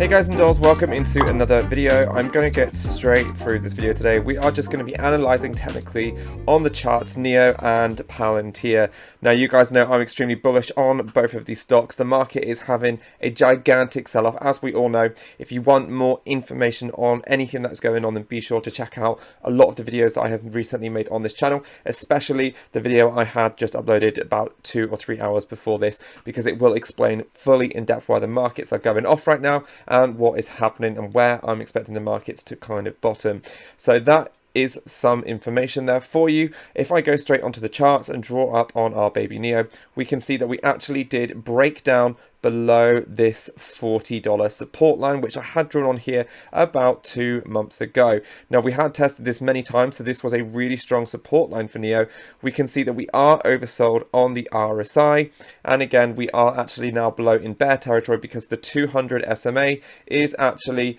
Hey guys and dolls, welcome into another video. I'm going to get straight through this video today. We are just going to be analysing technically on the charts NEO and Palantir. Now you guys know I'm extremely bullish on both of these stocks. The market is having a gigantic sell-off, as we all know. If you want more information on anything that's going on, then be sure to check out a lot of the videos that I have recently made on this channel, especially the video I had just uploaded about 2 or 3 hours before this, because it will explain fully in depth why the markets are going off right now and what is happening and where I'm expecting the markets to kind of bottom. So that is some information there for you. If I go straight onto the charts and draw up on our baby NEO, we can see that we actually did break down below this $40 support line, which I had drawn on here about 2 months ago. Now we had tested this many times, so this was a really strong support line for NEO. We can see that we are oversold on the RSI, and again we are actually now below in bear territory because the 200 SMA is actually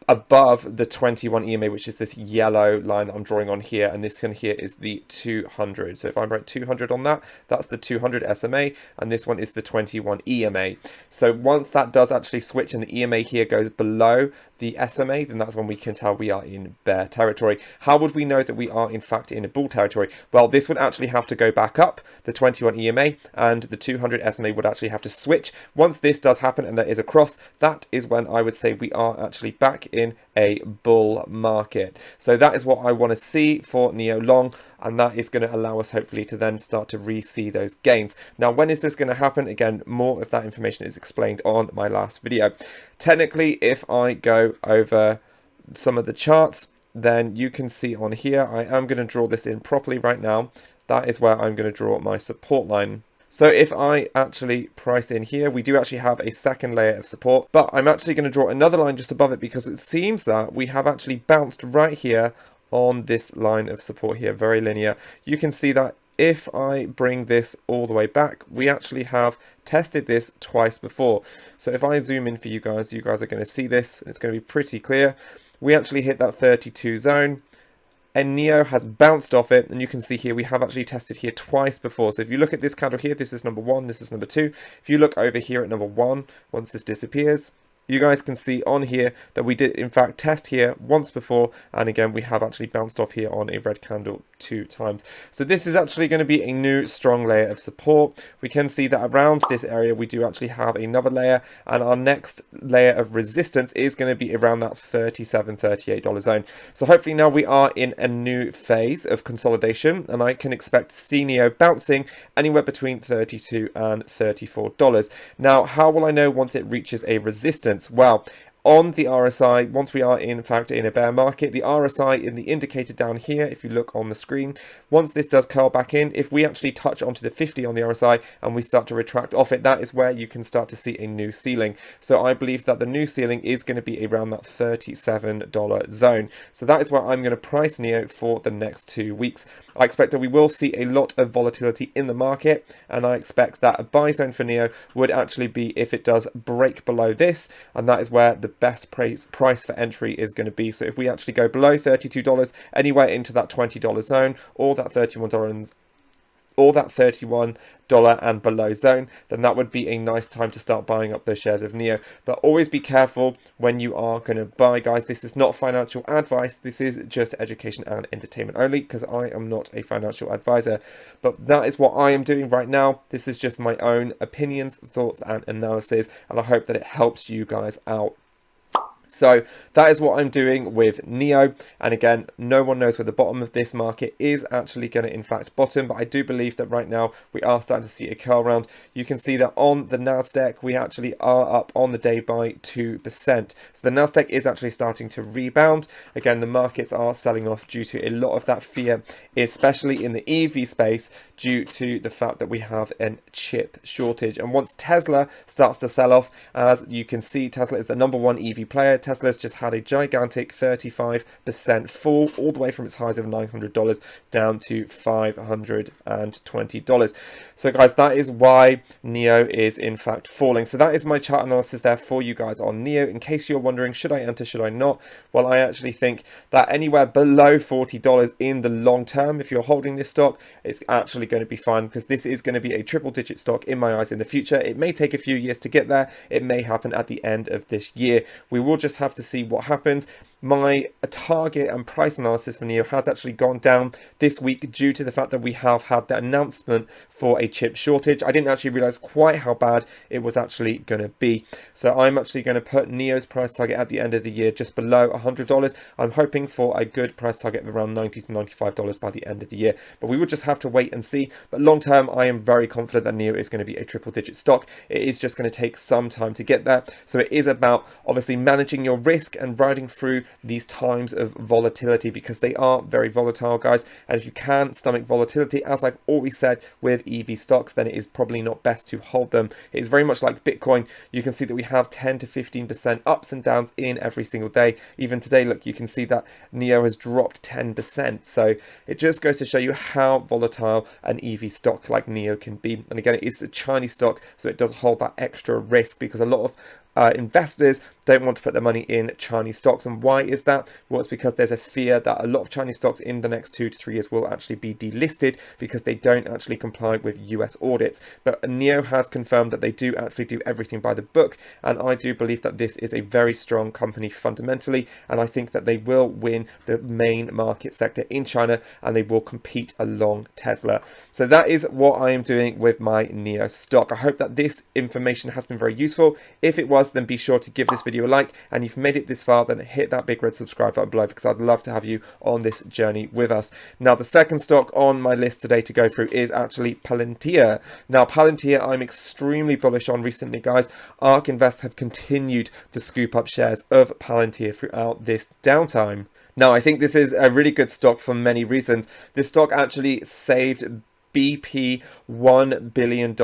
above the 21 EMA, which is this yellow line that I'm drawing on here, and this one here is the 200. So if I write 200 on that, that's the 200 SMA, and this one is the 21 EMA. So once that does actually switch and the EMA here goes below the SMA, then that's when we can tell we are in bear territory. How would we know that we are in fact in a bull territory? Well, this would actually have to go back up, the 21 EMA, and the 200 SMA would actually have to switch. Once this does happen and there is a cross, that is when I would say we are actually back in a bull market. So that is what I want to see for NEO long, and that is going to allow us hopefully to then start to re-see those gains. Now, when is this going to happen? Again, more of that information is explained on my last video. Technically, if I go over some of the charts, then you can see on here, I am going to draw this in properly right now. That is where I'm going to draw my support line. So if I actually price in here, we do actually have a second layer of support, but I'm actually going to draw another line just above it because it seems that we have actually bounced right here on this line of support here, very linear. You can see that if I bring this all the way back, we actually have tested this twice before. So if I zoom in for you guys are going to see this. It's going to be pretty clear. We actually hit that 32 zone, and NEO has bounced off it, and you can see here we have actually tested here twice before. So if you look at this candle here, this is number 1, this is number 2. If you look over here at number 1, once this disappears, you guys can see on here that we did in fact test here once before, and again we have actually bounced off here on a red candle 2 times. So this is actually going to be a new strong layer of support. We can see that around this area we do actually have another layer, and our next layer of resistance is going to be around that $37-38 zone. So hopefully now we are in a new phase of consolidation, and I can expect to see NEO bouncing anywhere between $32 and $34. Now, how will I know once it reaches a resistance? Well, on the RSI, once we are in fact in a bear market, the RSI in the indicator down here, if you look on the screen, once this does curl back in, if we actually touch onto the 50 on the RSI and we start to retract off it, that is where you can start to see a new ceiling. So I believe that the new ceiling is going to be around that $37 zone. So that is where I'm going to price NEO for the next 2 weeks. I expect that we will see a lot of volatility in the market, and I expect that a buy zone for NEO would actually be if it does break below this, and that is where the best price for entry is going to be. So if we actually go below $32, anywhere into that $20 zone, or that $31 and below zone, then that would be a nice time to start buying up those shares of NEO. But always be careful when you are going to buy, guys. This is not financial advice. This is just education and entertainment only, because I am not a financial advisor. But that is what I am doing right now. This is just my own opinions, thoughts and analysis, and I hope that it helps you guys out. So that is what I'm doing with NEO, and again, no one knows where the bottom of this market is actually going to in fact bottom, but I do believe that right now we are starting to see a curl round. You can see that on the Nasdaq we actually are up on the day by 2%. So the Nasdaq is actually starting to rebound. Again, the markets are selling off due to a lot of that fear, especially in the EV space, due to the fact that we have a chip shortage. And once Tesla starts to sell off, as you can see, Tesla is the #1 EV player. Tesla's just had a gigantic 35% fall, all the way from its highs of $900 down to $520. So guys, that is why NIO is in fact falling. So that is my chart analysis there for you guys on NIO. In case you're wondering, should I enter, should I not? Well, I actually think that anywhere below $40 in the long term, if you're holding this stock, it's actually going to be fine, because this is going to be a triple digit stock in my eyes in the future. It may take a few years to get there. It may happen at the end of this year. We will just have to see what happens. My target and price analysis for NIO has actually gone down this week due to the fact that we have had the announcement for a chip shortage. I didn't actually realize quite how bad it was actually going to be. So I'm actually going to put NIO's price target at the end of the year just below $100. I'm hoping for a good price target of around $90 to $95 by the end of the year. But we will just have to wait and see. But long term, I am very confident that NIO is going to be a triple digit stock. It is just going to take some time to get there. So it is about obviously managing your risk and riding through these times of volatility, because they are very volatile, guys. And if you can stomach volatility, as I've always said with EV stocks, then it is probably not best to hold them. It is very much like Bitcoin. You can see that we have 10 to 15% ups and downs in every single day. Even today, look, you can see that NIO has dropped 10%. So it just goes to show you how volatile an EV stock like NIO can be. And again, it is a Chinese stock, so it does hold that extra risk, because a lot of investors don't want to put their money in Chinese stocks. And why is that? Well, it's because there's a fear that a lot of Chinese stocks in the next 2 to 3 years will actually be delisted because they don't actually comply with US audits. But NIO has confirmed that they do actually do everything by the book, and I do believe that this is a very strong company fundamentally, and I think that they will win the main market sector in China, and they will compete along Tesla. So that is what I am doing with my NIO stock. I hope that this information has been very useful. If it was, then be sure to give this video a like, and if you've made it this far, then hit that big red subscribe button below, because I'd love to have you on this journey with us. Now, the second stock on my list today to go through is actually Palantir. Now, Palantir I'm extremely bullish on recently, guys. ARK Invest have continued to scoop up shares of Palantir throughout this downtime. Now, I think this is a really good stock for many reasons. This stock actually saved BP $1 billion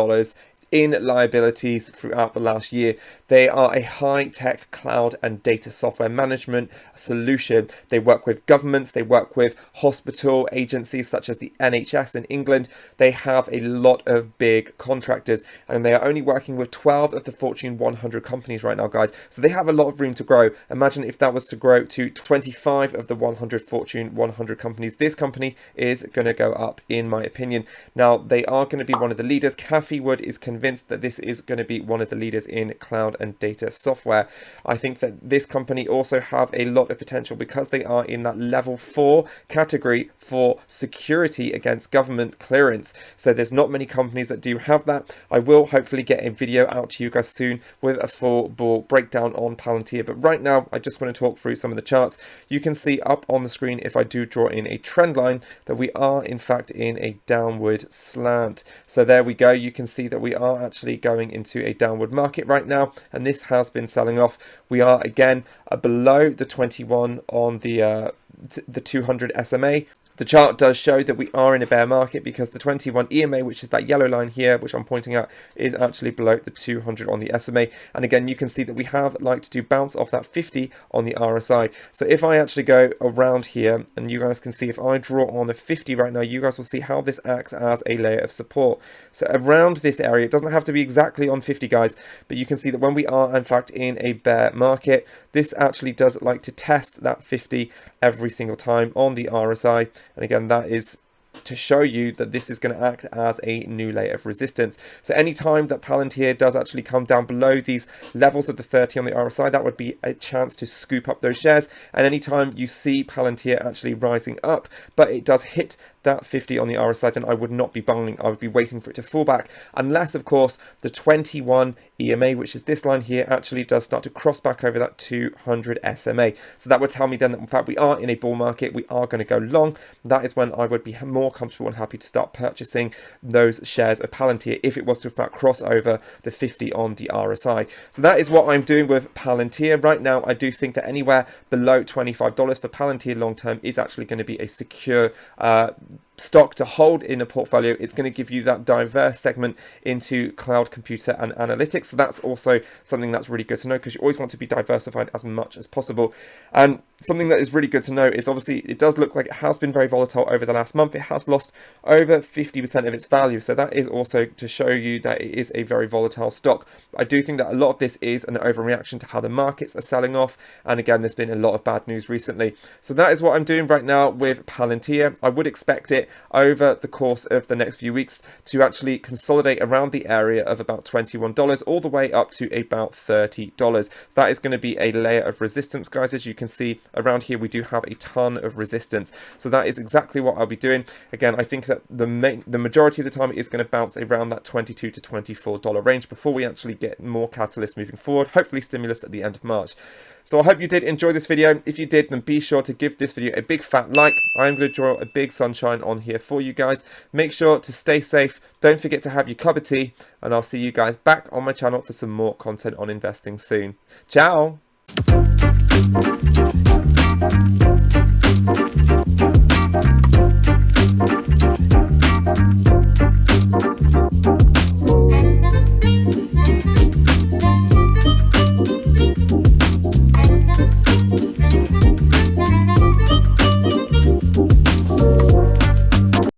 in liabilities throughout the last year. They are a high-tech cloud and data software management solution. They work with governments, they work with hospital agencies such as the NHS in England. They have a lot of big contractors, and they are only working with 12 of the Fortune 100 companies right now, guys. So they have a lot of room to grow. Imagine if that was to grow to 25 of the 100 Fortune 100 companies. This company is going to go up, in my opinion. Now, they are going to be one of the leaders. Cathie Wood is convinced that this is going to be one of the leaders in cloud and data software. I think that this company also have a lot of potential because they are in that level 4 category for security against government clearance. So there's not many companies that do have that. I will hopefully get a video out to you guys soon with a full bull breakdown on Palantir, but right now I just want to talk through some of the charts. You can see up on the screen, if I do draw in a trend line, that we are in fact in a downward slant. So there we go. You can see that we are actually going into a downward market right now, and this has been selling off. We are again below the 21 on the 200 SMA. The chart does show that we are in a bear market because the 21 EMA, which is that yellow line here, which I'm pointing out, is actually below the 200 on the SMA. And again, you can see that we have liked to bounce off that 50 on the RSI. So if I actually go around here, and you guys can see if I draw on a 50 right now, you guys will see how this acts as a layer of support. So around this area, it doesn't have to be exactly on 50, guys, but you can see that when we are in fact in a bear market, this actually does like to test that 50 every single time on the RSI. And again, that is to show you that this is going to act as a new layer of resistance. So any time that Palantir does actually come down below these levels of the 30 on the RSI, that would be a chance to scoop up those shares. And anytime you see Palantir actually rising up, but it does hit that 50 on the RSI, then I would not be buying. I would be waiting for it to fall back, unless of course the 21 EMA, which is this line here, actually does start to cross back over that 200 SMA. So that would tell me then that in fact we are in a bull market, we are going to go long. That is when I would be more comfortable and happy to start purchasing those shares of Palantir if it was to in fact cross over the 50 on the RSI. So that is what I'm doing with Palantir right now. I do think that anywhere below $25 for Palantir long term is actually going to be a secure stock to hold in a portfolio. It's going to give you that diverse segment into cloud computer and analytics. So that's also something that's really good to know, because you always want to be diversified as much as possible. And something that is really good to know is obviously it does look like it has been very volatile over the last month. It has lost over 50% of its value. So that is also to show you that it is a very volatile stock. I do think that a lot of this is an overreaction to how the markets are selling off. And again, there's been a lot of bad news recently. So that is what I'm doing right now with Palantir. I would expect it over the course of the next few weeks to actually consolidate around the area of about $21 all the way up to about $30. So that is going to be a layer of resistance, guys. As you can see around here, we do have a ton of resistance. So that is exactly what I'll be doing. Again, I think that the majority of the time it is going to bounce around that $22 to $24 range before we actually get more catalysts moving forward, hopefully stimulus at the end of March. So I hope you did enjoy this video. If you did, then be sure to give this video a big fat like. I'm going to draw a big sunshine on here for you guys. Make sure to stay safe. Don't forget to have your cup of tea. And I'll see you guys back on my channel for some more content on investing soon. Ciao!